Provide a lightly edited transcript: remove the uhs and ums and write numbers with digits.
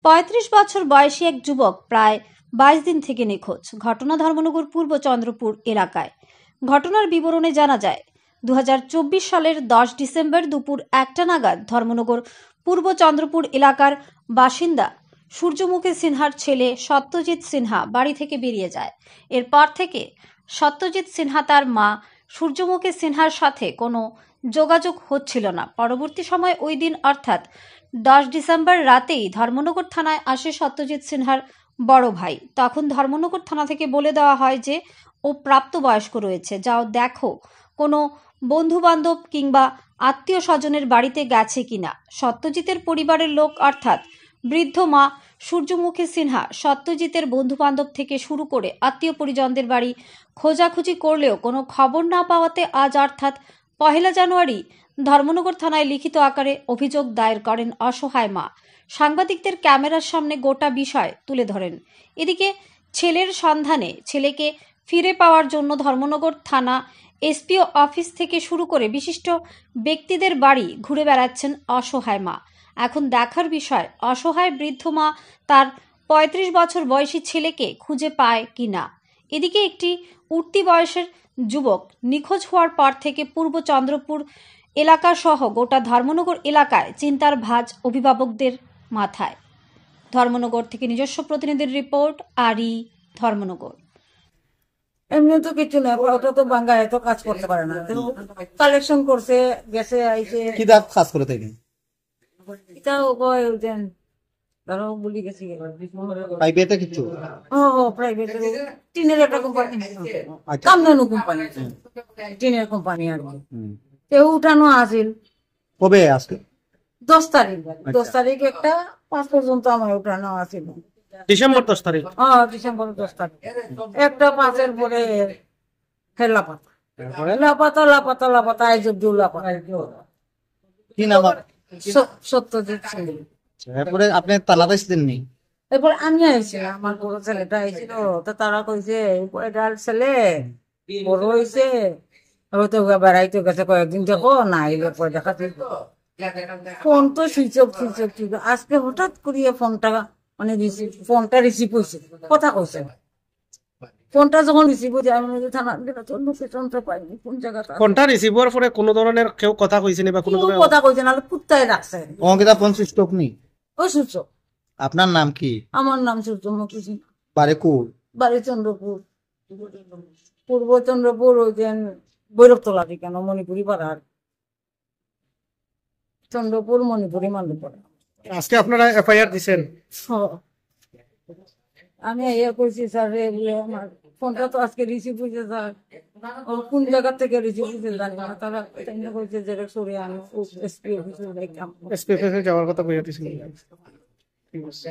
৩৫ বছর বয়সী এক যুবক প্রায় ২২ দিন থেকে নিখোঁজ। ঘটনা ধর্মনগর পূর্ব চন্দ্রপুর এলাকায়। ঘটনার বিবরণে জানা যায়, ২০২৪ সালের ১০ ডিসেম্বর দুপুর ১টা নাগাদ ধর্মনগর পূর্ব চন্দ্রপুর এলাকার বাসিন্দা সূর্যমুখী সিনহার ছেলে সত্যজিৎ সিনহা বাড়ি থেকে বেরিয়ে যায়। এরপর থেকে সত্যজিৎ সিনহা তার মা সূর্যমুখী সিনহার সাথে কোনো যোগাযোগ হচ্ছিল না। পরবর্তী সময় ওই দিন অর্থাৎ ১০ ডিসেম্বর রাতেই ধর্মনগর থানায় আসে সত্যজিৎ সিনহার বড় ভাই। তখন ধর্মনগর থানা থেকে বলে দেওয়া হয় যে ও প্রাপ্তবয়স্ক রয়েছে, যাও দেখো কোনো বন্ধু বান্ধব কিংবা আত্মীয় স্বজনের বাড়িতে গেছে কিনা। সত্যজিতের পরিবারের লোক অর্থাৎ বৃদ্ধ মা সূর্যমুখী সিনহা সত্যজিতের বন্ধু বান্ধব থেকে শুরু করে আত্মীয় পরিজনদের বাড়ি খোঁজাখুঁজি করলেও কোনো খবর না পাওয়াতে আজ অর্থাৎ ১ জানুয়ারি ধর্মনগর থানায় লিখিত আকারে অভিযোগ দায়ের করেন অসহায় মা। সাংবাদিকদের ক্যামেরার সামনে গোটা বিষয় তুলে ধরেন। এদিকে ছেলের সন্ধানে ছেলেকে ফিরে পাওয়ার জন্য ধর্মনগর থানা এসপিও অফিস থেকে শুরু করে বিশিষ্ট ব্যক্তিদের বাড়ি ঘুরে বেড়াচ্ছেন অসহায় মা। এখন দেখার বিষয়, অসহায় বৃদ্ধ মা তার ৩৫ বছর বয়সী ছেলেকে খুঁজে পায় কিনা। এদিকে একটি উঠতি বয়সের যুবক নিখোঁজ হওয়ার পর থেকে পূর্ব চন্দ্রপুর এলাকা সহ গোটা ধর্মনগর এলাকায় চিন্তার ভাঁজ অভিভাবকদের মাথায়। ধর্মনগর থেকে নিজস্ব প্রতিনিধির রিপোর্ট, আরি, ধর্মনগর। এমনি তো কিছু না, ওটা তো বাঙ্গা এত কাজ করতে পারে না, কালেকশন করছে গেছে আইছে। কি দাগ কাজ করে থাকেন? এটাও কয় দেন ধরো বলি গেছি প্রাইভেটে কিছু। প্রাইভেট টিনের একটা কোম্পানি, কামদানু কোম্পানি, টিনের কোম্পানি আর কি। কেউ উঠানো আছিল কবে? আজকে 10 তারিখ। 10 তারিখ একটা 5 পর্যন্ত আমার উঠানো আছিল। ডিসেম্বর 10 তারিখ। ডিসেম্বর 10 তারিখ একটা 5-এর পরে লাপাতা লাপাতা লাপাতা লাপাতা আজ অব্দি লাপাতা। কি নাম? সত্যজিৎ। এরপরে আপনি তালাতে এসেছেন? এরপর আমি আইছিলাম, আমার বড় ছেলেটা আইছিল, তো তারা কইছে এটার ছেলে বড় হয়েছে, হয়তো বেড়াইতে গেছে কয়েকদিন, দেখো না এলে পরে দেখা ফোন তো সুইচ অফ ছিল। আজকে হঠাৎ করিয়ে ফোনটা মানে ফোনটা রিসিভ হয়েছে, কথা কইছে। ফোনটা যখন রিসিভ হয়েছে আমি থানা লোকেশনটা পাইনি কোন জায়গাটা। ফোনটা রিসিভ হওয়ার পরে কোনো ধরনের কেউ কথা কইছে না বা কোনো ধরনের কথা কইছে না, কুত্তায় রাখছে। অঙ্কিতা ফোন সুইচ অফ নি? ও সুইচ অফ। আপনার নাম কি? আমার নাম সূর্যমুখী সিনহা। বাড়ি কোন? বাড়ি চন্দ্রপুর, পূর্ব চন্দ্রপুর, ওই যে ভৈরবতলা কেন মণিপুরি পাড়ার, চন্দ্রপুর মণিপুরি মান্ডুপাড়া। আজকে আপনারা এফআইআর দিবেন? আমি ইয়ে করছি স্যার, আমার ফোনটা তো আজকে রিসিভ হয়েছে স্যার, কোন জায়গা থেকে রিসিভ হয়েছে জানি না। তারা কইছে যে সরিয়ে আমি এসপি অফিসে যাইতাম। এসপি অফিসে যাওয়ার কথা কইয়া দিয়েছিলেন? ঠিক আছে।